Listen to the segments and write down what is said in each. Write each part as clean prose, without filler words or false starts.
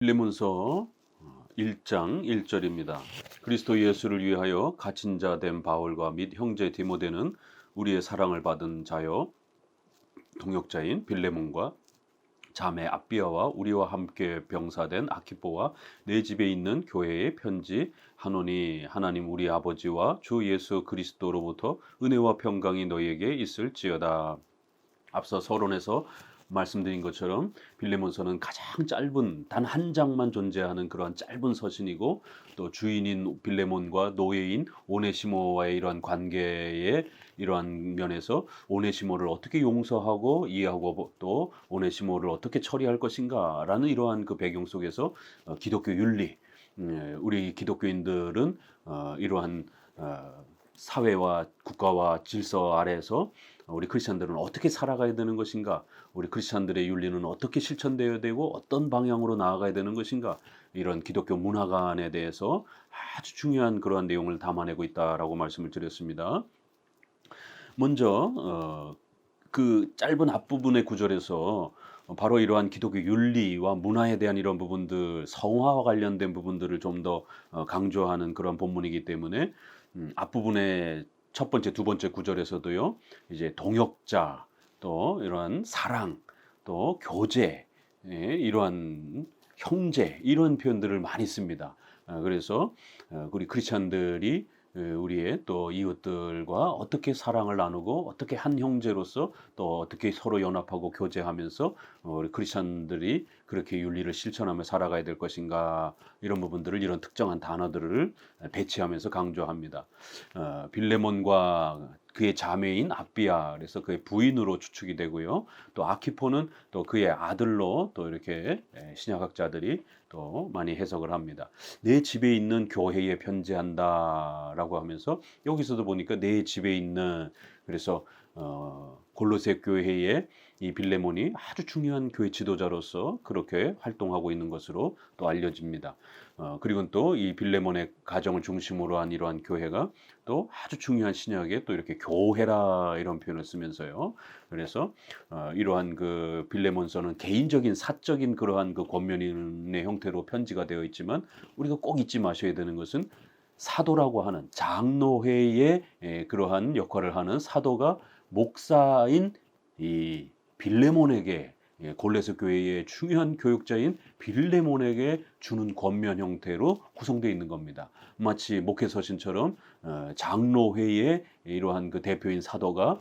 빌레몬서 1장 1절입니다. 그리스도 예수를 위하여 갇힌 자 된 바울과 및 형제 디모데는 우리의 사랑을 받은 자요 동역자인 빌레몬과 자매 아비아와 우리와 함께 병사된 아키포와 내 집에 있는 교회의 편지 하노니 하나님 우리 아버지와 주 예수 그리스도로부터 은혜와 평강이 너희에게 있을지어다. 앞서 서론에서 말씀드린 것처럼 빌레몬서는 가장 짧은 단 한 장만 존재하는 그러한 짧은 서신이고, 또 주인인 빌레몬과 노예인 오네시모와의 이러한 관계의 이러한 면에서 오네시모를 어떻게 용서하고 이해하고 또 오네시모를 어떻게 처리할 것인가라는 이러한 그 배경 속에서 기독교 윤리, 우리 기독교인들은 이러한 사회와 국가와 질서 아래에서 우리 크리스천들은 어떻게 살아가야 되는 것인가, 우리 크리스천들의 윤리는 어떻게 실천되어야 되고 어떤 방향으로 나아가야 되는 것인가, 이런 기독교 문화관에 대해서 아주 중요한 그러한 내용을 담아내고 있다라고 말씀을 드렸습니다. 먼저 그 짧은 앞부분의 구절에서 바로 이러한 기독교 윤리와 문화에 대한 이런 부분들, 성화와 관련된 부분들을 좀 더 강조하는 그런 본문이기 때문에 앞부분의 첫 번째, 두 번째 구절에서도요, 이제 동역자, 또 이러한 사랑, 또 교제, 이러한 형제, 이런 표현들을 많이 씁니다. 그래서 우리 크리스천들이 우리의 또 이웃들과 어떻게 사랑을 나누고 어떻게 한 형제로서 또 어떻게 서로 연합하고 교제하면서 우리 크리스천들이 그렇게 윤리를 실천하며 살아가야 될 것인가, 이런 부분들을 이런 특정한 단어들을 배치하면서 강조합니다. 빌레몬과 그의 자매인 아비아, 그래서 그의 부인으로 추측이 되고요. 또 아키포는 또 그의 아들로 또 이렇게 신약학자들이 또 많이 해석을 합니다. 내 집에 있는 교회에 편지한다라고 하면서 여기서도 보니까 내 집에 있는, 그래서 골로새 교회에 이 빌레몬이 아주 중요한 교회 지도자로서 그렇게 활동하고 있는 것으로 또 알려집니다. 그리고 또 이 빌레몬의 가정을 중심으로 한 이러한 교회가 또 아주 중요한 신약에 또 이렇게 교회라 이런 표현을 쓰면서요. 그래서 이러한 그 빌레몬서는 개인적인 사적인 그러한 그 권면의 형태로 편지가 되어 있지만, 우리가 꼭 잊지 마셔야 되는 것은 사도라고 하는 장로회의 그러한 역할을 하는 사도가 목사인 이 빌레몬에게, 골로새 교회의 중요한 교육자인 빌레몬에게 주는 권면 형태로 구성되어 있는 겁니다. 마치 목회서신처럼 장로회의 이러한 그 대표인 사도가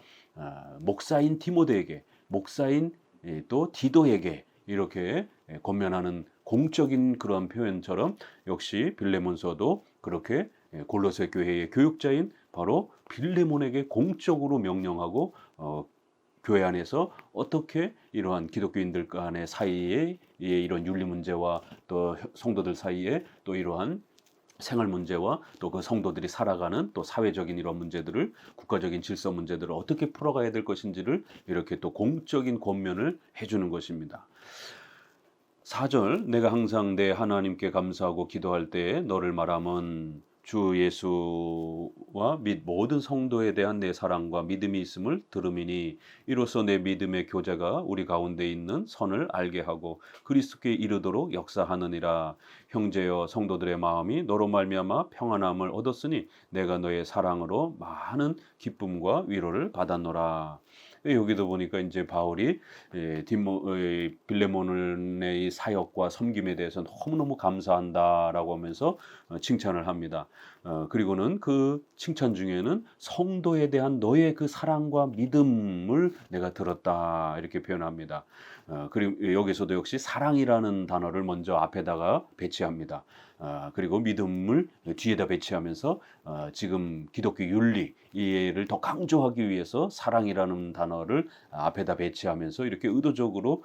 목사인 디모데에게, 목사인 또 디도에게 이렇게 권면하는 공적인 그런 표현처럼, 역시 빌레몬서도 그렇게 골로새 교회의 교육자인 바로 빌레몬에게 공적으로 명령하고 교회 안에서 어떻게 이러한 기독교인들 간의 사이에 이런 윤리 문제와 또 성도들 사이에 또 이러한 생활 문제와 또 그 성도들이 살아가는 또 사회적인 이런 문제들을, 국가적인 질서 문제들을 어떻게 풀어가야 될 것인지를 이렇게 또 공적인 권면을 해주는 것입니다. 4절, 내가 항상 내 하나님께 감사하고 기도할 때에 너를 말함은 주 예수와 및 모든 성도에 대한 내 사랑과 믿음이 있음을 들음이니, 이로써 내 믿음의 교제가 우리 가운데 있는 선을 알게 하고 그리스도께 이르도록 역사하느니라. 형제여, 성도들의 마음이 너로 말미암아 평안함을 얻었으니 내가 너의 사랑으로 많은 기쁨과 위로를 받았노라. 여기도 보니까 이제 바울이 빌레몬의 이 사역과 섬김에 대해서 너무너무 감사한다라고 하면서 칭찬을 합니다. 그리고는 그 칭찬 중에는 성도에 대한 너의 그 사랑과 믿음을 내가 들었다, 이렇게 표현합니다. 그리고 여기서도 역시 사랑이라는 단어를 먼저 앞에다가 배치합니다. 그리고 믿음을 뒤에다 배치하면서 지금 기독교 윤리 이해를 더 강조하기 위해서 사랑이라는 단어를 앞에다 배치하면서 이렇게 의도적으로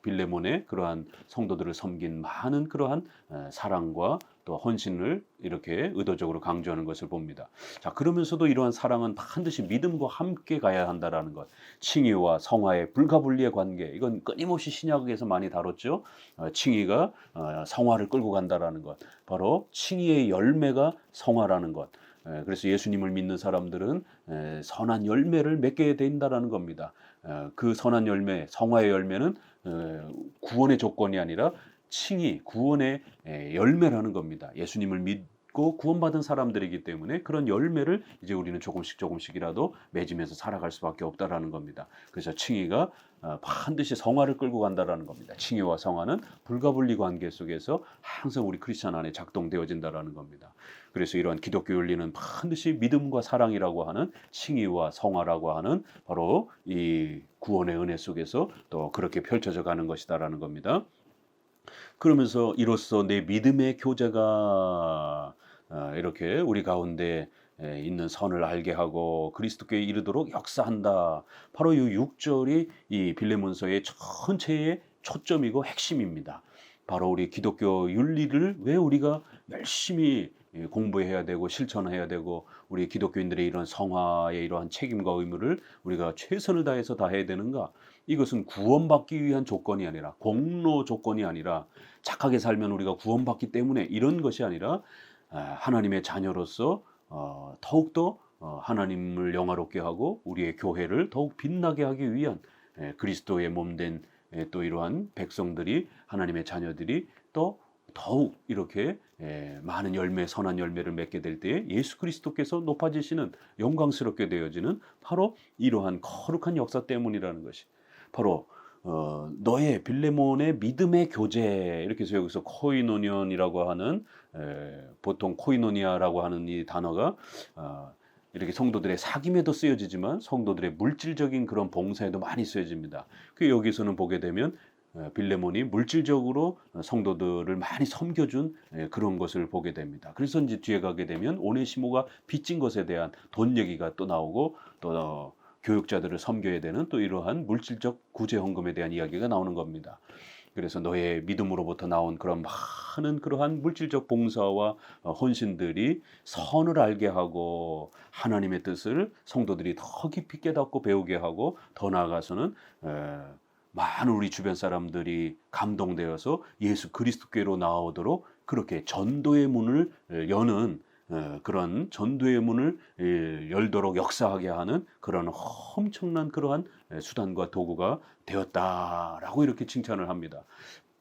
빌레몬의 그러한 성도들을 섬긴 많은 그러한 사랑과 또 헌신을 이렇게 의도적으로 강조하는 것을 봅니다. 자, 그러면서도 이러한 사랑은 반드시 믿음과 함께 가야 한다라는 것. 칭의와 성화의 불가분리의 관계. 이건 끊임없이 신약에서 많이 다뤘죠. 칭의가 성화를 끌고 간다라는 것. 바로 칭의의 열매가 성화라는 것. 그래서 예수님을 믿는 사람들은 선한 열매를 맺게 된다라는 겁니다. 그 선한 열매, 성화의 열매는 구원의 조건이 아니라 칭의, 구원의 열매라는 겁니다. 예수님을 믿고 구원받은 사람들이기 때문에 그런 열매를 이제 우리는 조금씩 조금씩이라도 맺으면서 살아갈 수밖에 없다라는 겁니다. 그래서 칭의가 반드시 성화를 끌고 간다라는 겁니다. 칭의와 성화는 불가분리 관계 속에서 항상 우리 크리스천 안에 작동되어진다라는 겁니다. 그래서 이러한 기독교 윤리는 반드시 믿음과 사랑이라고 하는 칭의와 성화라고 하는 바로 이 구원의 은혜 속에서 또 그렇게 펼쳐져 가는 것이다라는 겁니다. 그러면서 이로써 내 믿음의 교제가 이렇게 우리 가운데 있는 선을 알게 하고 그리스도께 이르도록 역사한다. 바로 이 6절이 이 빌레몬서의 전체의 초점이고 핵심입니다. 바로 우리 기독교 윤리를 왜 우리가 열심히 공부해야 되고 실천해야 되고 우리 기독교인들의 이런 성화의 이러한 책임과 의무를 우리가 최선을 다해서 다 해야 되는가? 이것은 구원받기 위한 조건이 아니라 공로 조건이 아니라 착하게 살면 우리가 구원받기 때문에 이런 것이 아니라 하나님의 자녀로서 더욱더 하나님을 영화롭게 하고 우리의 교회를 더욱 빛나게 하기 위한 그리스도의 몸된 또 이러한 백성들이 하나님의 자녀들이 또 더욱 이렇게 많은 열매, 선한 열매를 맺게 될 때에 예수 그리스도께서 높아지시는 영광스럽게 되어지는 바로 이러한 거룩한 역사 때문이라는 것이 바로 너의 빌레몬의 믿음의 교제 이렇게 해서 여기서 코이노니언이라고 하는 보통 코이노니아라고 하는 이 단어가 이렇게 성도들의 사귐에도 쓰여지지만 성도들의 물질적인 그런 봉사에도 많이 쓰여집니다. 그 여기서는 보게 되면 빌레몬이 물질적으로 성도들을 많이 섬겨준 그런 것을 보게 됩니다. 그래서 이제 뒤에 가게 되면 오네시모가 빚진 것에 대한 돈 얘기가 또 나오고 또 교육자들을 섬겨야 되는 또 이러한 물질적 구제 헌금에 대한 이야기가 나오는 겁니다. 그래서 너의 믿음으로부터 나온 그런 많은 그러한 물질적 봉사와 헌신들이 선을 알게 하고 하나님의 뜻을 성도들이 더 깊이 깨닫고 배우게 하고 더 나아가서는 많은 우리 주변 사람들이 감동되어서 예수 그리스도께로 나오도록 그렇게 전도의 문을 여는 그런 전도의 문을 열도록 역사하게 하는 그런 엄청난 그러한 수단과 도구가 되었다라고 이렇게 칭찬을 합니다.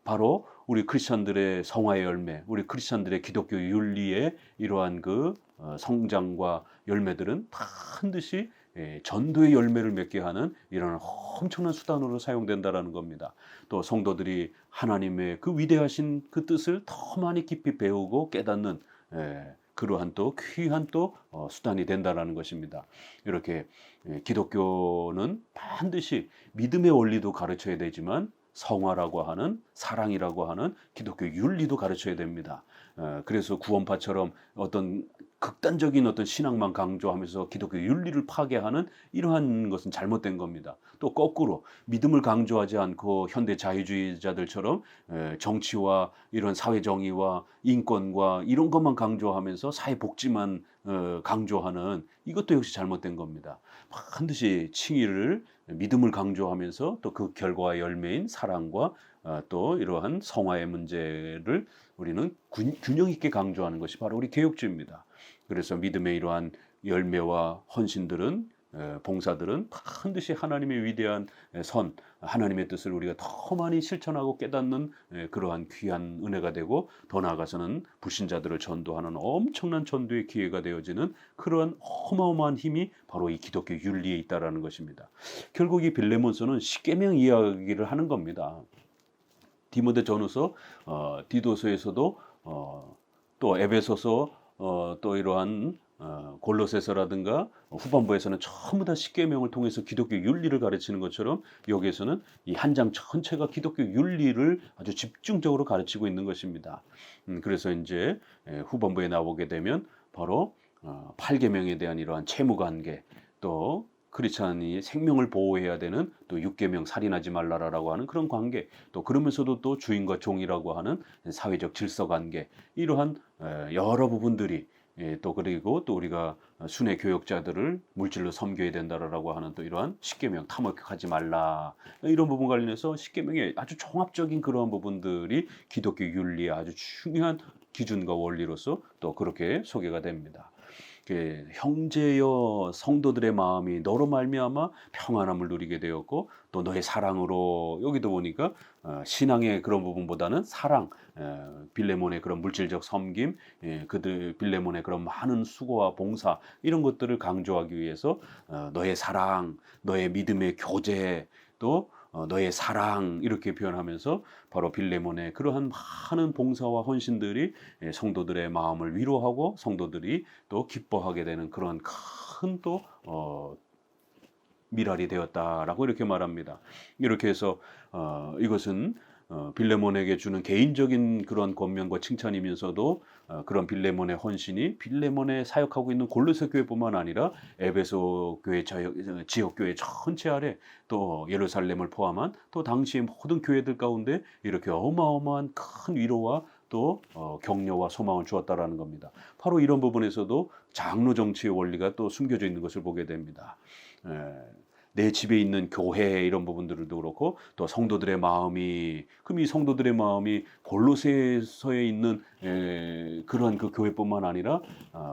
바로 우리 크리스천들의 성화의 열매, 우리 크리스천들의 기독교 윤리의 이러한 그 성장과 열매들은 반드시 전도의 열매를 맺게 하는 이런 엄청난 수단으로 사용된다라는 겁니다. 또 성도들이 하나님의 그 위대하신 그 뜻을 더 많이 깊이 배우고 깨닫는 그러한 또 귀한 또 수단이 된다라는 것입니다. 이렇게 기독교는 반드시 믿음의 원리도 가르쳐야 되지만 성화라고 하는 사랑이라고 하는 기독교 윤리도 가르쳐야 됩니다. 그래서 구원파처럼 어떤 극단적인 어떤 신앙만 강조하면서 기독교 윤리를 파괴하는 이러한 것은 잘못된 겁니다. 또 거꾸로 믿음을 강조하지 않고 현대 자유주의자들처럼 정치와 이런 사회 정의와 인권과 이런 것만 강조하면서 사회 복지만 강조하는 이것도 역시 잘못된 겁니다. 반드시 칭의를 믿음을 강조하면서 또 그 결과의 열매인 사랑과 또 이러한 성화의 문제를 우리는 균형 있게 강조하는 것이 바로 우리 개혁주의입니다. 그래서 믿음의 이러한 열매와 헌신들은 봉사들은 반드시 하나님의 위대한 선, 하나님의 뜻을 우리가 더 많이 실천하고 깨닫는 그러한 귀한 은혜가 되고 더 나아가서는 불신자들을 전도하는 엄청난 전도의 기회가 되어지는 그러한 어마어마한 힘이 바로 이 기독교 윤리에 있다라는 것입니다. 결국 이 빌레몬서는 십계명 이야기를 하는 겁니다. 디모데전후서, 디도서에서도 또 에베소서, 또 이러한 골로새서라든가 후반부에서는 전부 다 십계명을 통해서 기독교 윤리를 가르치는 것처럼 여기에서는 이 한 장 전체가 기독교 윤리를 아주 집중적으로 가르치고 있는 것입니다. 그래서 이제 후반부에 나오게 되면 바로 8계명에 대한 이러한 채무관계 또 크리스찬이 생명을 보호해야 되는 또 6계명 살인하지 말라라고 하는 그런 관계 또 그러면서도 또 주인과 종이라고 하는 사회적 질서 관계 이러한 여러 부분들이 또 그리고 또 우리가 순회 교역자들을 물질로 섬겨야 된다라고 하는 또 이러한 십계명 탐욕하지 말라 이런 부분 관련해서 십계명의 아주 종합적인 그러한 부분들이 기독교 윤리의 아주 중요한 기준과 원리로서 또 그렇게 소개가 됩니다. 형제여 성도들의 마음이 너로 말미암아 평안함을 누리게 되었고 또 너의 사랑으로 여기도 보니까 신앙의 그런 부분보다는 사랑, 빌레몬의 그런 물질적 섬김, 그들 빌레몬의 그런 많은 수고와 봉사 이런 것들을 강조하기 위해서 너의 사랑, 너의 믿음의 교제 또 너의 사랑 이렇게 표현하면서 바로 빌레몬의 그러한 많은 봉사와 헌신들이 성도들의 마음을 위로하고 성도들이 또 기뻐하게 되는 그런 큰 또 미랄이 되었다라고 이렇게 말합니다. 이렇게 해서 이것은 빌레몬에게 주는 개인적인 그런 권면과 칭찬이면서도 그런 빌레몬의 헌신이 빌레몬에 사역하고 있는 골로새 교회뿐만 아니라 에베소 교회 지역 교회 전체 아래 또 예루살렘을 포함한 또 당시의 모든 교회들 가운데 이렇게 어마어마한 큰 위로와 또 격려와 소망을 주었다라는 겁니다. 바로 이런 부분에서도 장로 정치의 원리가 또 숨겨져 있는 것을 보게 됩니다. 내 집에 있는 교회 이런 부분들도 그렇고 또 성도들의 마음이 그럼 이 성도들의 마음이 골로새서에 있는 그러한 그 교회뿐만 아니라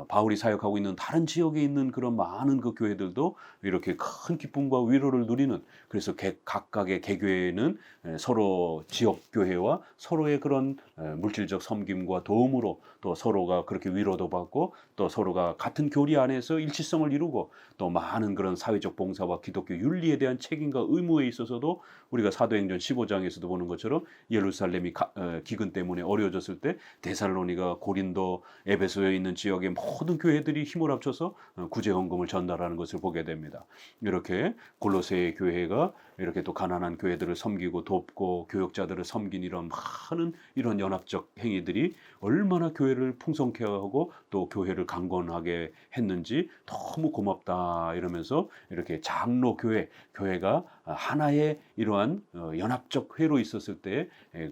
바울이 사역하고 있는 다른 지역에 있는 그런 많은 그 교회들도 이렇게 큰 기쁨과 위로를 누리는 그래서 각각의 개교회는 서로 지역 교회와 서로의 그런 물질적 섬김과 도움으로 또 서로가 그렇게 위로도 받고 또 서로가 같은 교리 안에서 일치성을 이루고 또 많은 그런 사회적 봉사와 기독교 윤리에 대한 책임과 의무에 있어서도 우리가 사도행전 15장에서도 보는 것처럼 예루살렘이 기근 때문에 어려워졌을 때 데살로니가, 고린도, 에베소에 있는 지역의 모든 교회들이 힘을 합쳐서 구제 헌금을 전달하는 것을 보게 됩니다. 이렇게 골로새 교회가 이렇게 또 가난한 교회들을 섬기고 돕고 교역자들을 섬긴 이런 많은 이런 연합적 행위들이 얼마나 교회를 풍성케 하고 또 교회를 강건하게 했는지 너무 고맙다 이러면서 이렇게 장로 교회가 하나의 이러한 연합적 회로 있었을 때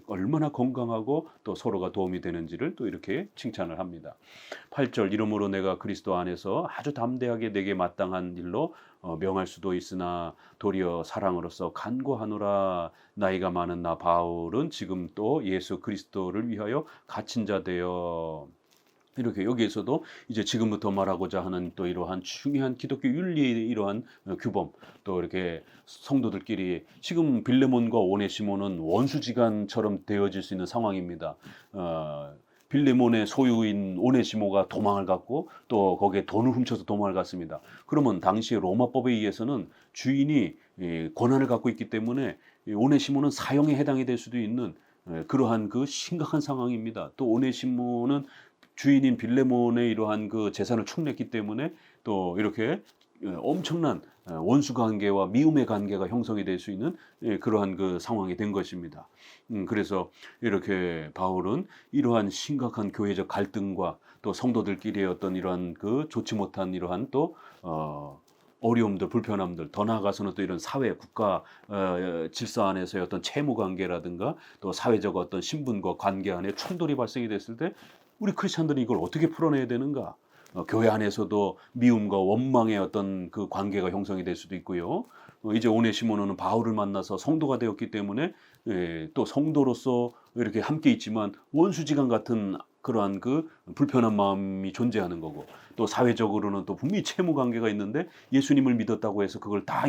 얼마나 건강하고 또 서로가 도움이 되는지를 또 이렇게 칭찬을 합니다. 8절 이러므로 내가 그리스도 안에서 아주 담대하게 내게 마땅한 일로 명할 수도 있으나 도리어 사랑으로서 간구하노라. 나이가 많은 나 바울은 지금 또 예수 그리스도를 위하여 갇힌 자 되어 이렇게 여기에서도 이제 지금부터 말하고자 하는 또 이러한 중요한 기독교 윤리의 이러한 규범 또 이렇게 성도들끼리 지금 빌레몬과 오네시모는 원수지간처럼 되어질 수 있는 상황입니다. 빌레몬의 소유인 오네시모가 도망을 갔고 또 거기에 돈을 훔쳐서 도망을 갔습니다. 그러면 당시의 로마법에 의해서는 주인이 권한을 갖고 있기 때문에 오네시모는 사형에 해당이 될 수도 있는 그러한 그 심각한 상황입니다. 또 오네시모는 주인인 빌레몬의 이러한 그 재산을 축냈기 때문에 또 이렇게 엄청난 원수 관계와 미움의 관계가 형성이 될 수 있는 그러한 그 상황이 된 것입니다. 그래서 이렇게 바울은 이러한 심각한 교회적 갈등과 또 성도들끼리의 어떤 이러한 그 좋지 못한 이러한 또 어려움들, 불편함들, 더 나아가서는 또 이런 사회, 국가 질서 안에서의 어떤 채무 관계라든가 또 사회적 어떤 신분과 관계 안에 충돌이 발생이 됐을 때 우리 크리스찬들이 이걸 어떻게 풀어내야 되는가? 교회 안에서도 미움과 원망의 어떤 그 관계가 형성이 될 수도 있고요. 이제 오네시모노는 바울을 만나서 성도가 되었기 때문에 또 성도로서 이렇게 함께 있지만 원수지간 같은 그러한 그 불편한 마음이 존재하는 거고 또 사회적으로는 또 분명히 채무 관계가 있는데 예수님을 믿었다고 해서 그걸 다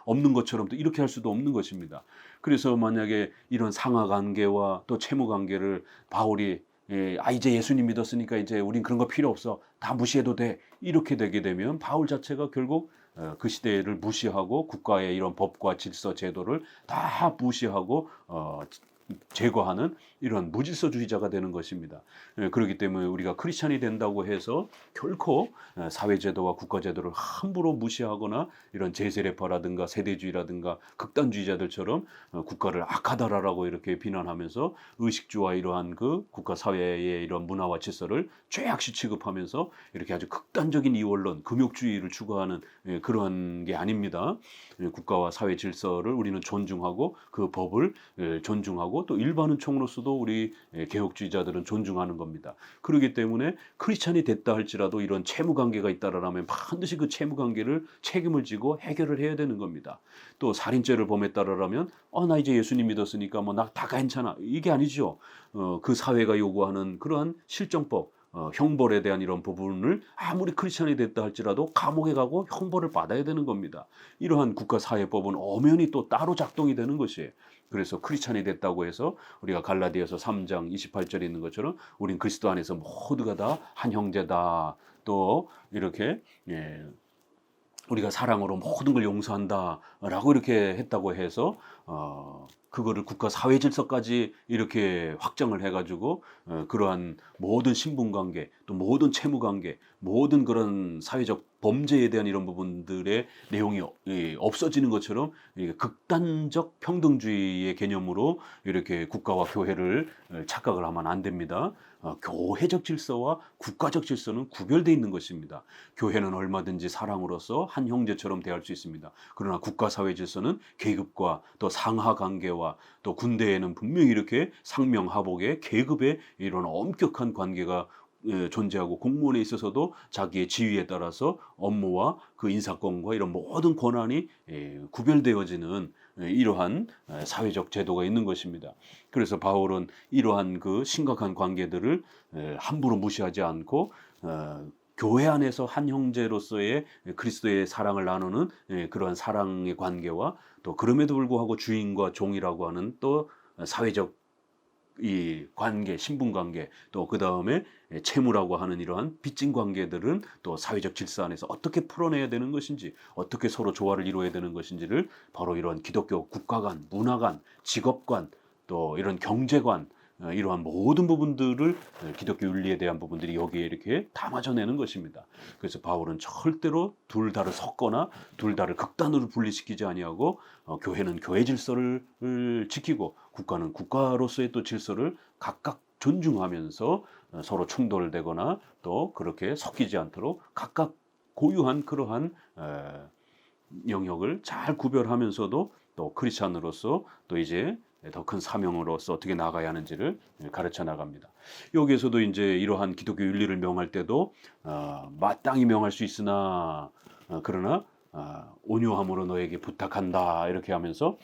없는 것처럼 또 이렇게 할 수도 없는 것입니다. 그래서 만약에 이런 상하 관계와 또 채무 관계를 바울이 이제 예수님 믿었으니까 이제 우린 그런 거 필요 없어. 다 무시해도 돼. 이렇게 되게 되면 바울 자체가 결국 그 시대를 무시하고 국가의 이런 법과 질서 제도를 다 무시하고 제거하는 이런 무질서주의자가 되는 것입니다. 그렇기 때문에 우리가 크리스찬이 된다고 해서 결코 사회제도와 국가제도를 함부로 무시하거나 이런 제세례파라든가 세대주의라든가 극단주의자들처럼 국가를 악하다라고 이렇게 비난하면서 의식주와 이러한 그 국가 사회의 이런 문화와 질서를 죄악시 취급하면서 이렇게 아주 극단적인 이원론, 금욕주의를 추구하는 그런 게 아닙니다. 국가와 사회 질서를 우리는 존중하고 그 법을 존중하고 또 일반은 총으로서도 우리 개혁주의자들은 존중하는 겁니다. 그렇기 때문에 크리스찬이 됐다 할지라도 이런 채무 관계가 있다라면 반드시 그 채무 관계를 책임을 지고 해결을 해야 되는 겁니다. 또 살인죄를 범했다라면 나 이제 예수님 믿었으니까 뭐 나 다 괜찮아 이게 아니죠. 그 사회가 요구하는 그러한 실정법 형벌에 대한 이런 부분을 아무리 크리스천이 됐다 할지라도 감옥에 가고 형벌을 받아야 되는 겁니다. 이러한 국가사회법은 엄연히 또 따로 작동이 되는 것이에요. 그래서 크리스천이 됐다고 해서 우리가 갈라디아서 3장 28절에 있는 것처럼 우린 그리스도 안에서 모두가 다 한 형제다. 또 이렇게 우리가 사랑으로 모든 걸 용서한다라고 이렇게 했다고 해서 그거를 국가 사회 질서까지 이렇게 확정을 해가지고 그러한 모든 신분관계 또 모든 채무관계 모든 그런 사회적 범죄에 대한 이런 부분들의 내용이 없어지는 것처럼 극단적 평등주의의 개념으로 이렇게 국가와 교회를 착각을 하면 안 됩니다. 교회적 질서와 국가적 질서는 구별되어 있는 것입니다. 교회는 얼마든지 사랑으로서 한 형제처럼 대할 수 있습니다. 그러나 국가사회 질서는 계급과 또 상하 관계와 또 군대에는 분명히 이렇게 상명하복의 계급의 이런 엄격한 관계가 존재하고 공무원에 있어서도 자기의 지위에 따라서 업무와 그 인사권과 이런 모든 권한이 구별되어지는 이러한 사회적 제도가 있는 것입니다. 그래서 바울은 이러한 그 심각한 관계들을 함부로 무시하지 않고 교회 안에서 한 형제로서의 그리스도의 사랑을 나누는 그러한 사랑의 관계와 또 그럼에도 불구하고 주인과 종이라고 하는 또 사회적 이 관계, 신분 관계, 또 그 다음에 채무라고 하는 이러한 빚진 관계들은 또 사회적 질서 안에서 어떻게 풀어내야 되는 것인지, 어떻게 서로 조화를 이루어야 되는 것인지를 바로 이러한 기독교 국가관, 문화관, 직업관, 또 이런 경제관, 이러한 모든 부분들을 기독교 윤리에 대한 부분들이 여기에 이렇게 담아져내는 것입니다. 그래서 바울은 절대로 둘 다를 섞거나 둘 다를 극단으로 분리시키지 아니하고 교회는 교회 질서를 지키고 국가는 국가로서의 또 질서를 각각 존중하면서 서로 충돌되거나 또 그렇게 섞이지 않도록 각각 고유한 그러한 영역을 잘 구별하면서도 또 크리스찬으로서 또 이제 더 큰 사명으로서 어떻게 나가야 하는지를 가르쳐 나갑니다. 여기에서도 이제 이러한 기독교 윤리를 명할 때도 마땅히 명할 수 있으나 그러나 온유함으로 너에게 부탁한다 이렇게 하면서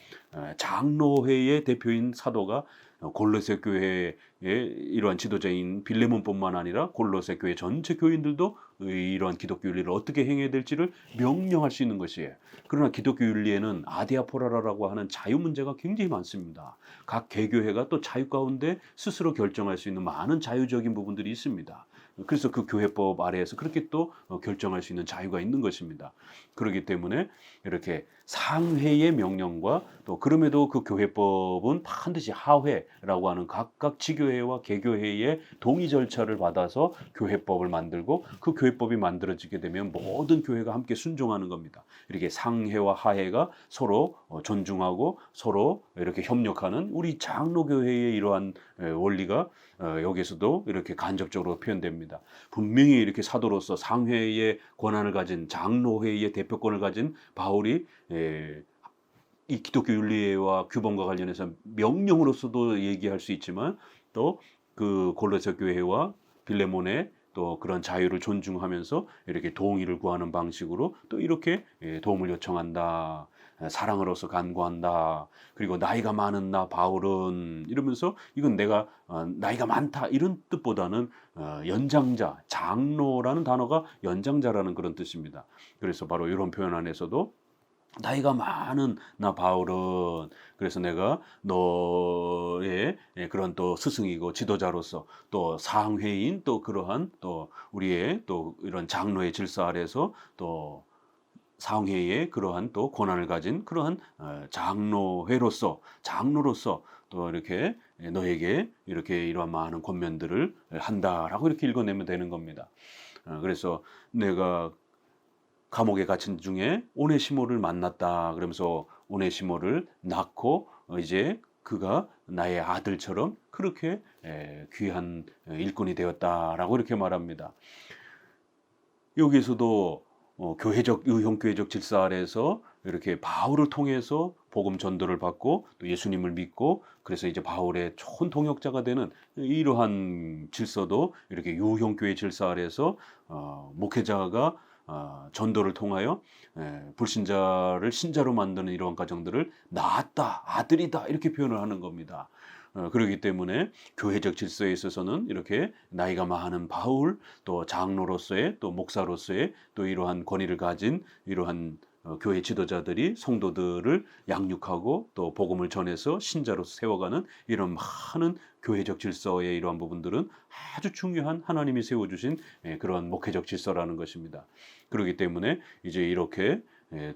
장로회의 대표인 사도가 골로새 교회의 이러한 지도자인 빌레몬뿐만 아니라 골로새 교회 전체 교인들도 이러한 기독교 윤리를 어떻게 행해야 될지를 명령할 수 있는 것이에요. 그러나 기독교 윤리에는 아디아포라라고 하는 자유 문제가 굉장히 많습니다. 각 개교회가 또 자유 가운데 스스로 결정할 수 있는 많은 자유적인 부분들이 있습니다. 그래서 그 교회법 아래에서 그렇게 또 결정할 수 있는 자유가 있는 것입니다. 그렇기 때문에 이렇게 상회의 명령과 또 그럼에도 그 교회법은 반드시 하회라고 하는 각각 지교회와 개교회의 동의 절차를 받아서 교회법을 만들고 그 교회법이 만들어지게 되면 모든 교회가 함께 순종하는 겁니다. 이렇게 상회와 하회가 서로 존중하고 서로 이렇게 협력하는 우리 장로교회의 이러한 원리가 여기서도 이렇게 간접적으로 표현됩니다. 분명히 이렇게 사도로서 상회의 권한을 가진 장로회의 대표권을 가진 바울이 이 기독교 윤리와 규범과 관련해서 명령으로서도 얘기할 수 있지만 또 그 골로새 교회와 빌레몬의 또 그런 자유를 존중하면서 이렇게 동의를 구하는 방식으로 또 이렇게 도움을 요청한다. 사랑으로서 간구한다. 그리고 나이가 많은 나 바울은 이러면서 이건 내가 나이가 많다 이런 뜻보다는 연장자, 장로라는 단어가 연장자라는 그런 뜻입니다. 그래서 바로 이런 표현 안에서도 나이가 많은 나 바울은 그래서 내가 너의 그런 또 스승이고 지도자로서 또 상회인 또 그러한 또 우리의 또 이런 장로의 질서 아래서 또 상회의 그러한 또 권한을 가진 그러한 장로로서 또 이렇게 너에게 이렇게 이러한 많은 권면들을 한다라고 이렇게 읽어내면 되는 겁니다. 그래서 내가 감옥에 갇힌 중에 오네시모를 만났다. 그러면서 오네시모를 낳고 이제 그가 나의 아들처럼 그렇게 귀한 일꾼이 되었다라고 이렇게 말합니다. 여기에서도 교회적 유형교회적 질서 아래에서 이렇게 바울을 통해서 복음 전도를 받고 또 예수님을 믿고 그래서 이제 바울의 좋은 동역자가 되는 이러한 질서도 이렇게 유형교회 질서 아래에서 목회자가 전도를 통하여 불신자를 신자로 만드는 이러한 과정들을 낳았다, 아들이다 이렇게 표현을 하는 겁니다. 그렇기 때문에 교회적 질서에 있어서는 이렇게 나이가 많은 바울, 또 장로로서의 또 목사로서의 또 이러한 권위를 가진 이러한 교회 지도자들이 성도들을 양육하고 또 복음을 전해서 신자로서 세워가는 이런 많은 교회적 질서의 이러한 부분들은 아주 중요한 하나님이 세워주신 그런 목회적 질서라는 것입니다. 그렇기 때문에 이제 이렇게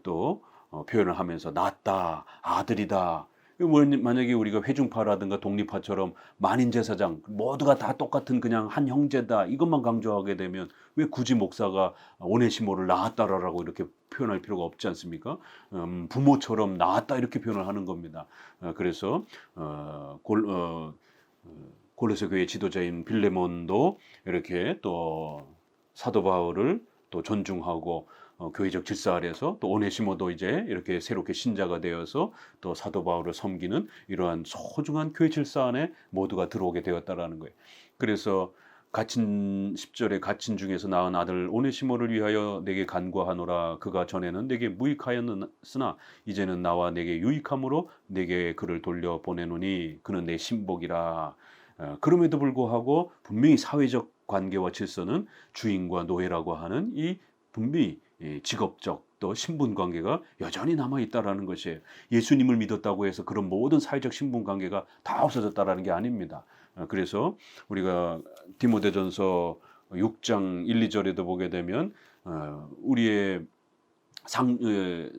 또 표현을 하면서 낫다, 아들이다. 만약에 우리가 회중파라든가 독립파처럼 만인제사장 모두가 다 똑같은 그냥 한 형제다 이것만 강조하게 되면 왜 굳이 목사가 오네시모를 낳았다라고 이렇게 표현할 필요가 없지 않습니까? 부모처럼 낳았다 이렇게 표현을 하는 겁니다. 그래서 골로새 교회 지도자인 빌레몬도 이렇게 또 사도 바울을 또 존중하고 교회적 질서 아래서 또 오네시모도 이제 이렇게 새롭게 신자가 되어서 또 사도 바울을 섬기는 이러한 소중한 교회 질서 안에 모두가 들어오게 되었다라는 거예요. 그래서 갇힌 10절에 갇힌 중에서 낳은 아들 오네시모를 위하여 내게 간구하노라. 그가 전에는 내게 무익하였으나 이제는 나와 내게 유익함으로 내게 그를 돌려 보내노니 그는 내 신복이라. 그럼에도 불구하고 분명히 사회적 관계와 질서는 주인과 노예라고 하는 이 분명히 직업적 또 신분 관계가 여전히 남아 있다라는 것이에요. 예수님을 믿었다고 해서 그런 모든 사회적 신분 관계가 다 없어졌다라는 게 아닙니다. 그래서 우리가 디모데전서 6장 1, 2절에도 보게 되면 우리의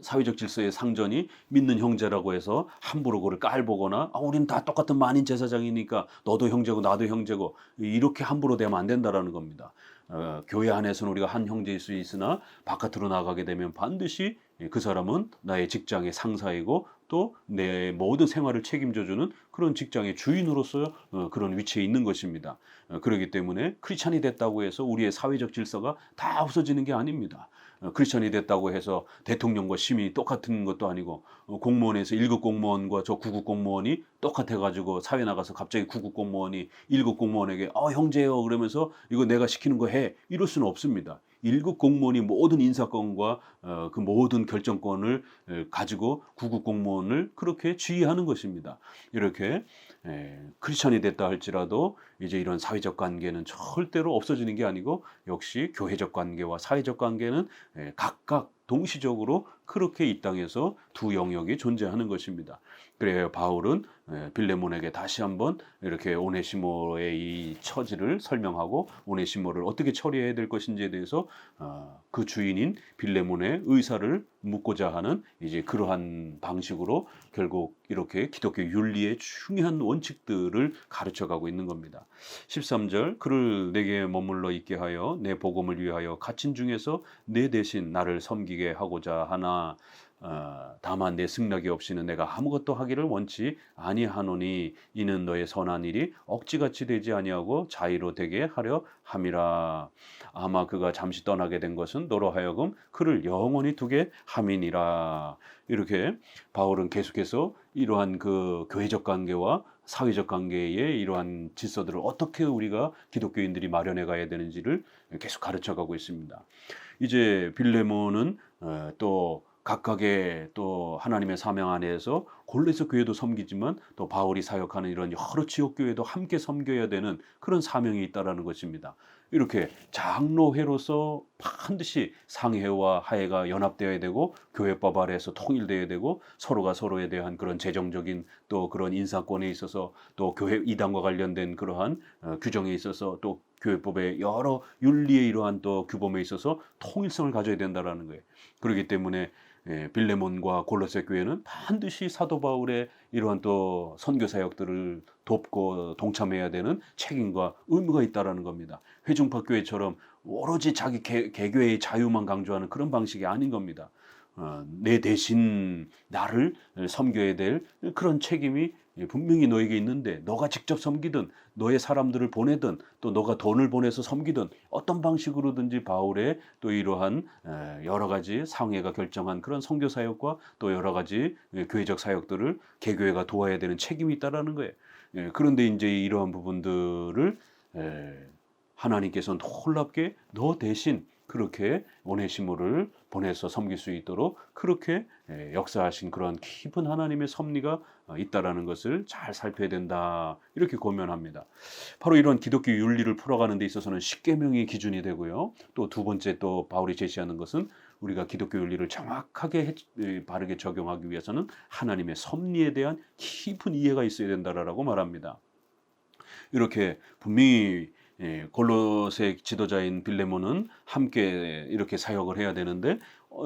사회적 질서의 상전이 믿는 형제라고 해서 함부로 그를 깔보거나 우리는 다 똑같은 만인 제사장이니까 너도 형제고 나도 형제고 이렇게 함부로 대하면 안 된다라는 겁니다. 교회 안에서는 우리가 한 형제일 수 있으나 바깥으로 나가게 되면 반드시 그 사람은 나의 직장의 상사이고 또 내 모든 생활을 책임져주는 그런 직장의 주인으로서 그런 위치에 있는 것입니다. 그렇기 때문에 크리스찬이 됐다고 해서 우리의 사회적 질서가 다 없어지는 게 아닙니다. 크리스찬이 됐다고 해서 대통령과 시민이 똑같은 것도 아니고 공무원에서 1급 공무원과 저 9급 공무원이 똑같아가지고 사회 나가서 갑자기 9급 공무원이 1급 공무원에게 형제요 그러면서 이거 내가 시키는 거 해 이럴 수는 없습니다. 1급 공무원이 모든 인사권과 그 모든 결정권을 가지고 9급 공무원을 그렇게 지휘하는 것입니다. 이렇게 크리스천이 됐다 할지라도 이제 이런 사회적 관계는 절대로 없어지는 게 아니고 역시 교회적 관계와 사회적 관계는 각각 동시적으로 그렇게 이 땅에서 두 영역이 존재하는 것입니다. 그래야 바울은 빌레몬에게 다시 한번 이렇게 오네시모의 이 처지를 설명하고 오네시모를 어떻게 처리해야 될 것인지에 대해서 그 주인인 빌레몬의 의사를 묻고자 하는 이제 그러한 방식으로 결국 이렇게 기독교 윤리의 중요한 원칙들을 가르쳐가고 있는 겁니다. 13절 그를 내게 머물러 있게 하여 내 복음을 위하여 갇힌 중에서 내 대신 나를 섬기게 하고자 하나 다만 내 승낙이 없이는 내가 아무것도 하기를 원치 아니하노니 이는 너의 선한 일이 억지같이 되지 아니하고 자의로 되게 하려 함이라. 아마 그가 잠시 떠나게 된 것은 너로 하여금 그를 영원히 두게 함이니라. 이렇게 바울은 계속해서 이러한 그 교회적 관계와 사회적 관계의 이러한 질서들을 어떻게 우리가 기독교인들이 마련해 가야 되는지를 계속 가르쳐가고 있습니다. 이제 빌레몬은 또 각각의 또 하나님의 사명 안에서 골로새 교회도 섬기지만 또 바울이 사역하는 이런 여러 지역 교회도 함께 섬겨야 되는 그런 사명이 있다라는 것입니다. 이렇게 장로회로서 반드시 상회와 하회가 연합되어야 되고 교회법 아래에서 통일되어야 되고 서로가 서로에 대한 그런 재정적인 또 그런 인사권에 있어서 또 교회 이단과 관련된 그러한 규정에 있어서 또 교회법의 여러 윤리의 이러한 또 규범에 있어서 통일성을 가져야 된다라는 거예요. 그렇기 때문에 빌레몬과 골로새 교회는 반드시 사도 바울의 이러한 또 선교 사역들을 돕고 동참해야 되는 책임과 의무가 있다라는 겁니다. 회중파 교회처럼 오로지 자기 개교의 자유만 강조하는 그런 방식이 아닌 겁니다. 내 대신 나를 섬겨야 될 그런 책임이 분명히 너에게 있는데 너가 직접 섬기든 너의 사람들을 보내든 또 너가 돈을 보내서 섬기든 어떤 방식으로든지 바울의 또 이러한 여러 가지 상회가 결정한 그런 선교 사역과 또 여러 가지 교회적 사역들을 개교회가 도와야 되는 책임이 있다라는 거예요. 그런데 이제 이러한 부분들을 하나님께서 놀랍게 너 대신 그렇게 오네시모를 보내서 섬길 수 있도록 그렇게 역사하신 그런 깊은 하나님의 섭리가 있다라는 것을 잘 살펴야 된다. 이렇게 고면합니다. 바로 이런 기독교 윤리를 풀어가는 데 있어서는 십계명이 기준이 되고요. 또 두 번째 또 바울이 제시하는 것은 우리가 기독교 윤리를 정확하게 바르게 적용하기 위해서는 하나님의 섭리에 대한 깊은 이해가 있어야 된다라고 말합니다. 이렇게 분명히 골로새 지도자인 빌레몬은 함께 이렇게 사역을 해야 되는데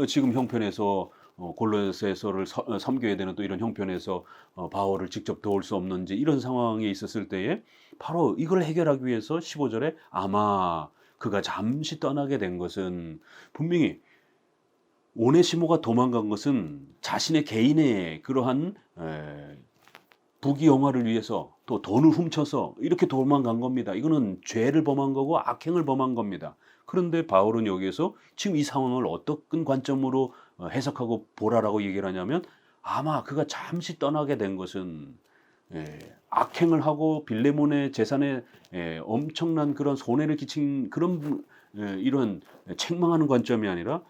지금 형편에서 골로새서를 섬겨야 되는 또 이런 형편에서 바울을 직접 도울 수 없는지 이런 상황에 있었을 때에 바로 이걸 해결하기 위해서 15절에 아마 그가 잠시 떠나게 된 것은 분명히 오네시모가 도망간 것은 자신의 개인의 그러한 부귀영화를 위해서 또 돈을 훔쳐서 이렇게 도망간 겁니다. 이거는 죄를 범한 거고 악행을 범한 겁니다. 그런데 바울은 여기에서 지금 이 상황을 어떤 관점으로 해석하고 보라라고 얘기를 하냐면 아마 그가 잠시 떠나게 된 것은 악행을 하고 빌레몬의 재산에 엄청난 그런 손해를 끼친 그런 이런 책망하는 관점이 아니라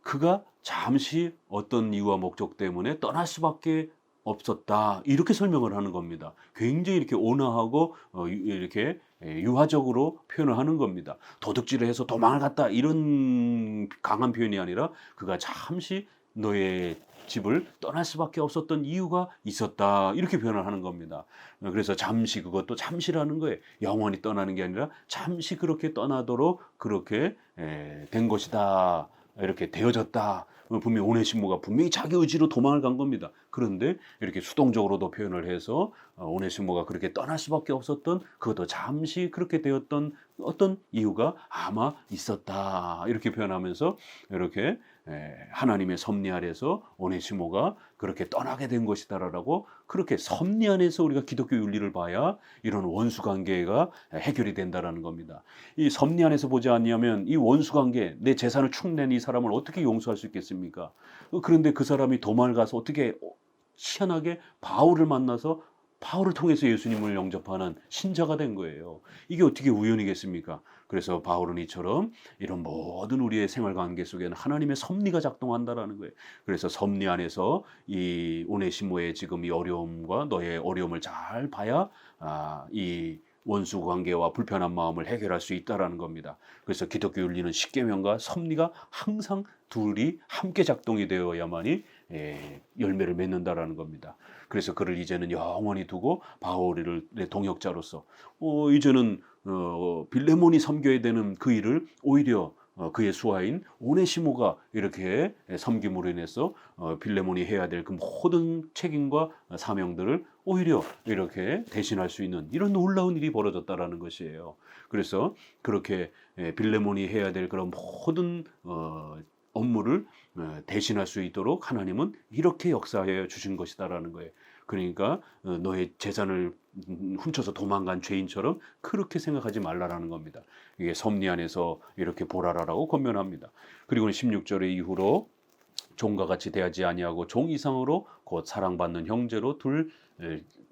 그가 잠시 어떤 이유와 목적 때문에 떠날 수밖에 없었다. 이렇게 설명을 하는 겁니다. 굉장히 이렇게 온화하고 이렇게 유화적으로 표현을 하는 겁니다. 도둑질을 해서 도망을 갔다 이런 강한 표현이 아니라 그가 잠시 너의 집을 떠날 수밖에 없었던 이유가 있었다. 이렇게 표현을 하는 겁니다. 그래서 잠시 그것도 잠시라는 거예요. 영원히 떠나는 게 아니라 잠시 그렇게 떠나도록 그렇게 된 것이다. 이렇게 되어졌다. 분명히 오네시모가 분명히 자기 의지로 도망을 간 겁니다. 그런데 이렇게 수동적으로도 표현을 해서 오네시모가 그렇게 떠날 수밖에 없었던 그것도 잠시 그렇게 되었던 어떤 이유가 아마 있었다. 이렇게 표현하면서 이렇게 하나님의 섭리 아래서 오네시모가 그렇게 떠나게 된 것이다라고 그렇게 섭리 안에서 우리가 기독교 윤리를 봐야 이런 원수 관계가 해결이 된다라는 겁니다. 이 섭리 안에서 보지 않냐면 이 원수 관계, 내 재산을 축낸 이 사람을 어떻게 용서할 수 있겠습니까? 그런데 그 사람이 도망을 가서 어떻게 희한하게 바울을 만나서 바울을 통해서 예수님을 영접하는 신자가 된 거예요. 이게 어떻게 우연이겠습니까? 그래서 바울은 이처럼 이런 모든 우리의 생활 관계 속에는 하나님의 섭리가 작동한다라는 거예요. 그래서 섭리 안에서 이 오네시모의 지금 이 어려움과 너의 어려움을 잘 봐야 이 원수 관계와 불편한 마음을 해결할 수 있다라는 겁니다. 그래서 기독교 윤리는 십계명과 섭리가 항상 둘이 함께 작동이 되어야만이 열매를 맺는다라는 겁니다. 그래서 그를 이제는 영원히 두고 바울의 동역자로서 이제는 빌레몬이 섬겨야 되는 그 일을 오히려 그의 수하인 오네시모가 이렇게 섬김으로 인해서 빌레몬이 해야 될 그 모든 책임과 사명들을 오히려 이렇게 대신할 수 있는 이런 놀라운 일이 벌어졌다라는 것이에요. 그래서 그렇게 빌레몬이 해야 될 그런 모든 업무를 대신할 수 있도록 하나님은 이렇게 역사하여 주신 것이다라는 거예요. 그러니까 너의 재산을 훔쳐서 도망간 죄인처럼 그렇게 생각하지 말라라는 겁니다. 이게 섭리 안에서 이렇게 보라라라고 권면합니다. 그리고 16절의 이후로 종과 같이 대하지 아니하고 종 이상으로 곧 사랑받는 형제로 둘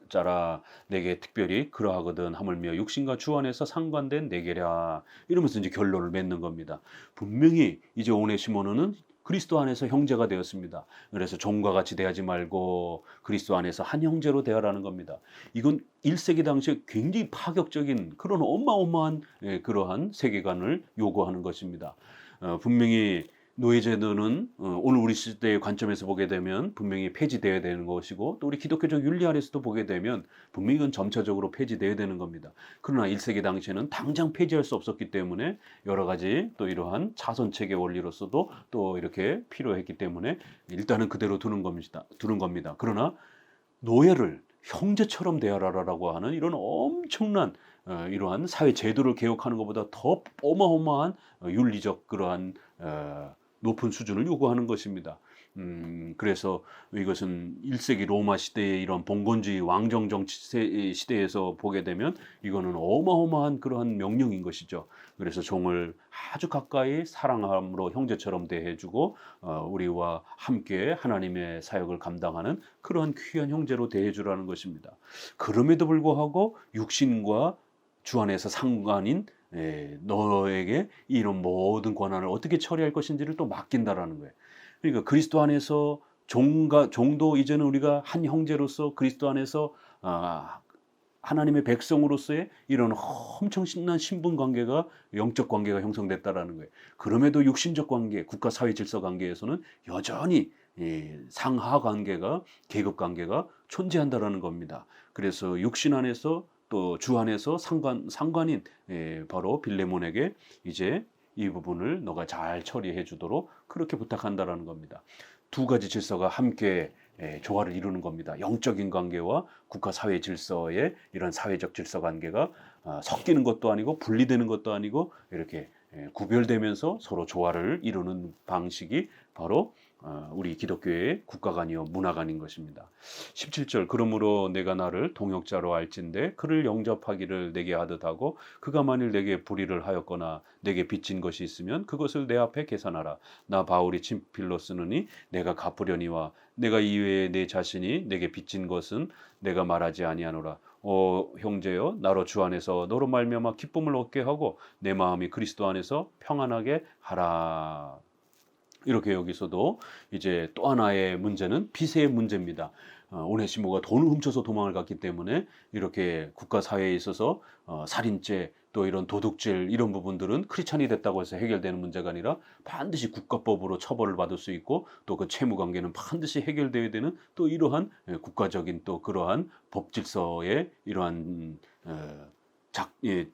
자라 내게 특별히 그러하거든 하물며 육신과 주 안에서 상관된 내게랴 이러면서 이제 결론을 맺는 겁니다. 분명히 이제 오네시모는 그리스도 안에서 형제가 되었습니다. 그래서 종과 같이 대하지 말고 그리스도 안에서 한 형제로 대하라는 겁니다. 이건 1세기 당시에 굉장히 파격적인 그런 어마어마한 그러한 세계관을 요구하는 것입니다. 분명히 노예제도는 오늘 우리 시대의 관점에서 보게 되면 분명히 폐지되어야 되는 것이고 또 우리 기독교적 윤리 아래서도 보게 되면 분명히 이건 점차적으로 폐지되어야 되는 겁니다. 그러나 1세기 당시에는 당장 폐지할 수 없었기 때문에 여러 가지 또 이러한 자선체계 원리로서도 또 이렇게 필요했기 때문에 일단은 그대로 두는 겁니다. 그러나 노예를 형제처럼 대하라라고 하는 이런 엄청난 이러한 사회 제도를 개혁하는 것보다 더 어마어마한 윤리적 그러한 높은 수준을 요구하는 것입니다. 그래서 이것은 1세기 로마 시대의 이런 봉건주의 왕정 정치 시대에서 보게 되면 이거는 어마어마한 그러한 명령인 것이죠. 그래서 종을 아주 가까이 사랑함으로 형제처럼 대해주고 우리와 함께 하나님의 사역을 감당하는 그러한 귀한 형제로 대해주라는 것입니다. 그럼에도 불구하고 육신과 주 안에서 상관인 너에게 이런 모든 권한을 어떻게 처리할 것인지를 또 맡긴다라는 거예요. 그러니까 그리스도 안에서 종도 이제는 우리가 한 형제로서 그리스도 안에서 아 하나님의 백성으로서의 이런 엄청난 신분 관계가 영적 관계가 형성됐다라는 거예요. 그럼에도 육신적 관계, 국가 사회 질서 관계에서는 여전히 상하 관계가 계급 관계가 존재한다라는 겁니다. 그래서 육신 안에서 또 주 안에서 상관인 바로 빌레몬에게 이제 이 부분을 너가 잘 처리해 주도록 그렇게 부탁한다라는 겁니다. 두 가지 질서가 함께 조화를 이루는 겁니다. 영적인 관계와 국가 사회 질서의 이런 사회적 질서 관계가 섞이는 것도 아니고 분리되는 것도 아니고 이렇게 구별되면서 서로 조화를 이루는 방식이 바로 우리 기독교의 국가관이요 문화관인 것입니다. 17절 그러므로 내가 나를 동역자로 알진대 그를 영접하기를 내게 하듯 하고 그가 만일 내게 불의를 하였거나 내게 빚진 것이 있으면 그것을 내 앞에 계산하라. 나 바울이 친필로 쓰느니 내가 갚으려니와 내가 이외에 내 자신이 내게 빚진 것은 내가 말하지 아니하노라. 형제여 나로 주 안에서 너로 말미암아 기쁨을 얻게 하고 내 마음이 그리스도 안에서 평안하게 하라. 이렇게 여기서도 이제 또 하나의 문제는 빚의 문제입니다. 오네시모가 돈을 훔쳐서 도망을 갔기 때문에 이렇게 국가 사회에 있어서 살인죄 또 이런 도둑질 이런 부분들은 크리스찬이 됐다고 해서 해결되는 문제가 아니라 반드시 국가법으로 처벌을 받을 수 있고 또 그 채무 관계는 반드시 해결되어야 되는 또 이러한 국가적인 또 그러한 법 질서의 이러한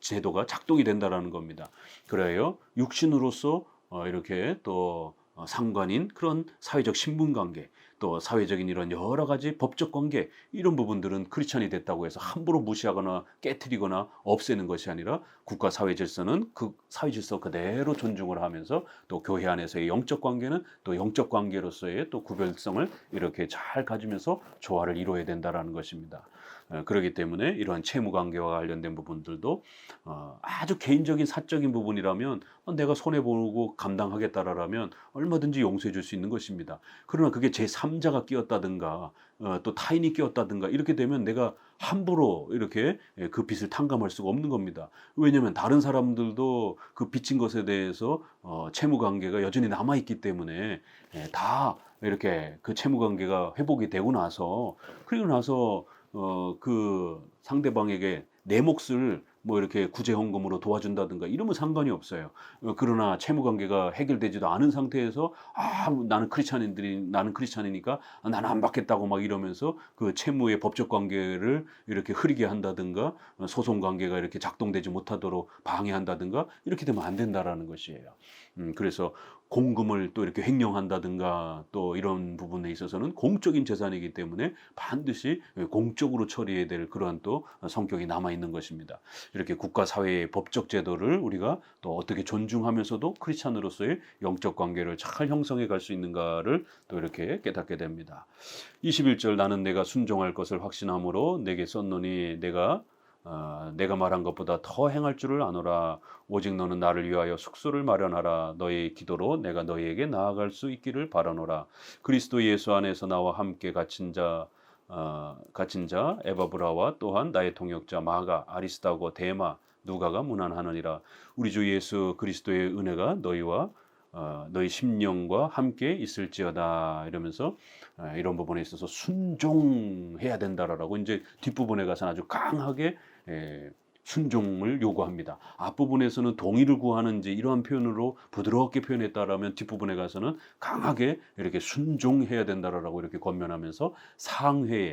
제도가 작동이 된다라는 겁니다. 그래요 육신으로서 이렇게 또 상관인 그런 사회적 신분관계 또 사회적인 이런 여러 가지 법적 관계 이런 부분들은 크리스찬이 됐다고 해서 함부로 무시하거나 깨트리거나 없애는 것이 아니라 국가 사회 질서는 그 사회 질서 그대로 존중을 하면서 또 교회 안에서의 영적 관계는 또 영적 관계로서의 또 구별성을 이렇게 잘 가지면서 조화를 이루어야 된다라는 것입니다. 그렇기 때문에 이러한 채무 관계와 관련된 부분들도 아주 개인적인 사적인 부분이라면 내가 손해보고 감당하겠다라면 얼마든지 용서해 줄 수 있는 것입니다. 그러나 그게 제3자가 끼었다든가 또 타인이 끼었다든가 이렇게 되면 내가 함부로 이렇게 그 빚을 탕감할 수가 없는 겁니다. 왜냐하면 다른 사람들도 그 빚진 것에 대해서 채무 관계가 여전히 남아있기 때문에 다 이렇게 그 채무 관계가 회복이 되고 나서 그리고 나서 그 상대방에게 내 몫을 뭐 이렇게 구제 헌금으로 도와준다든가 이러면 상관이 없어요. 그러나 채무 관계가 해결되지도 않은 상태에서 나는 크리스찬이니까 나는 안 받겠다고 막 이러면서 그 채무의 법적 관계를 이렇게 흐리게 한다든가 소송 관계가 이렇게 작동되지 못하도록 방해한다든가 이렇게 되면 안 된다라는 것이에요. 그래서 공금을 또 이렇게 횡령한다든가 또 이런 부분에 있어서는 공적인 재산이기 때문에 반드시 공적으로 처리해야 될 그러한 또 성격이 남아 있는 것입니다. 이렇게 국가 사회의 법적 제도를 우리가 또 어떻게 존중하면서도 크리스찬으로서의 영적 관계를 잘 형성해 갈 수 있는가를 또 이렇게 깨닫게 됩니다. 21절 나는 내가 순종할 것을 확신함으로 내게 썼노니 내가 말한 것보다 더 행할 줄을 아노라. 오직 너는 나를 위하여 숙소를 마련하라. 너의 기도로 내가 너희에게 나아갈 수 있기를 바라노라. 그리스도 예수 안에서 나와 함께 갇힌 자 에바브라와 또한 나의 동역자 마가 아리스다고 데마 누가가 문안하느니라. 우리 주 예수 그리스도의 은혜가 너희와 너희 심령과 함께 있을지어다 이러면서 이런 부분에 있어서 순종해야 된다라고 이제 뒷부분에 가서 아주 강하게 순종을 요구합니다. 앞부분에서는 동의를 구하는지 이러한 표현으로 부드럽게 표현했다라면 뒷부분에 가서는 강하게 이렇게 순종해야 된다라고 이렇게 권면하면서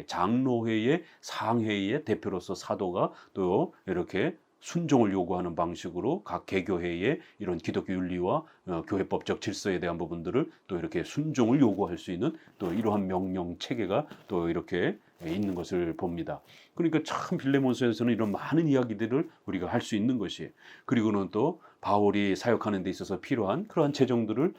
장로회의 상회의 대표로서 사도가 또 이렇게 순종을 요구하는 방식으로 각 개교회의 이런 기독교 윤리와 교회법적 질서에 대한 부분들을 또 이렇게 순종을 요구할 수 있는 또 이러한 명령 체계가 또 이렇게 있는 것을 봅니다. 그러니까 참 빌레몬서에서는 이런 많은 이야기들을 우리가 할 수 있는 것이에요. 그리고는 또 바울이 사역하는 데 있어서 필요한 그러한 재정들을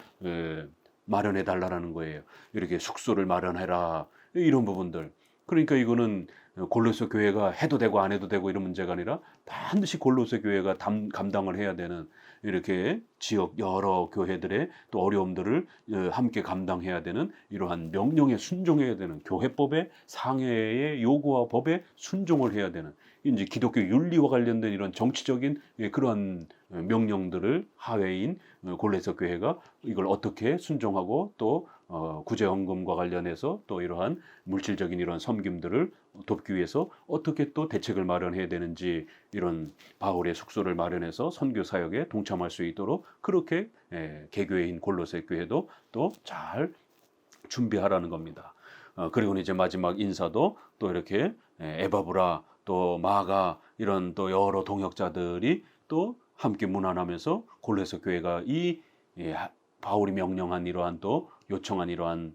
마련해 달라는 거예요. 이렇게 숙소를 마련해라 이런 부분들. 그러니까 이거는 골로새 교회가 해도 되고 안 해도 되고 이런 문제가 아니라 반드시 골로새 교회가 감당을 해야 되는 이렇게 지역 여러 교회들의 또 어려움들을 함께 감당해야 되는 이러한 명령에 순종해야 되는 교회법의 상해의 요구와 법에 순종을 해야 되는 이제 기독교 윤리와 관련된 이런 정치적인 그러한 명령들을 하회인 골로새 교회가 이걸 어떻게 순종하고 또 구제헌금과 관련해서 또 이러한 물질적인 이런 섬김들을 돕기 위해서 어떻게 또 대책을 마련해야 되는지 이런 바울의 숙소를 마련해서 선교 사역에 동참할 수 있도록 그렇게 개교회인 골로새 교회도 또 잘 준비하라는 겁니다. 그리고 이제 마지막 인사도 또 이렇게 에바브라 또 마가 이런 또 여러 동역자들이 또 함께 문안하면서 골로새 교회가 이 바울이 명령한 이러한 또 요청한 이러한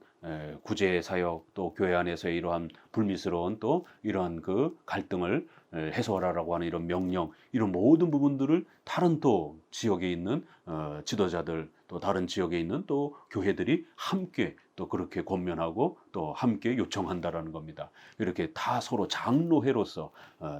구제 사역 또 교회 안에서의 이러한 불미스러운 또 이러한 그 갈등을 해소하라고 하는 이런 명령 이런 모든 부분들을 다른 또 지역에 있는 지도자들 또 다른 지역에 있는 또 교회들이 함께 또 그렇게 권면하고 또 함께 요청한다라는 겁니다. 이렇게 다 서로 장로회로서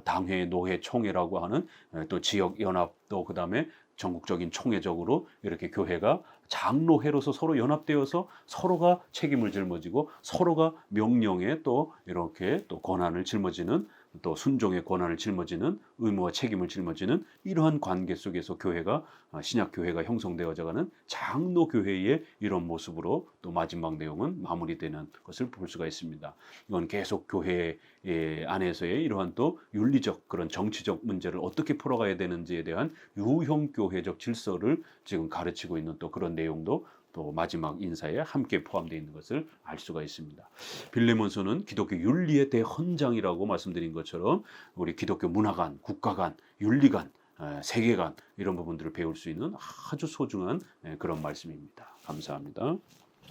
당회, 노회, 총회라고 하는 또 지역 연합 또 그다음에 전국적인 총회적으로 이렇게 교회가 장로회로서 서로 연합되어서 서로가 책임을 짊어지고 서로가 명령에 또 이렇게 또 권한을 짊어지는 또 순종의 권한을 짊어지는 의무와 책임을 짊어지는 이러한 관계 속에서 교회가 신약 교회가 형성되어져가는 장로 교회의 이런 모습으로 또 마지막 내용은 마무리되는 것을 볼 수가 있습니다. 이건 계속 교회 안에서의 이러한 또 윤리적 그런 정치적 문제를 어떻게 풀어가야 되는지에 대한 유형 교회적 질서를 지금 가르치고 있는 또 그런 내용도 또 마지막 인사에 함께 포함되어 있는 것을 알 수가 있습니다. 빌레몬서는 기독교 윤리의 대헌장이라고 말씀드린 것처럼 우리 기독교 문화관, 국가관, 윤리관, 세계관 이런 부분들을 배울 수 있는 아주 소중한 그런 말씀입니다. 감사합니다.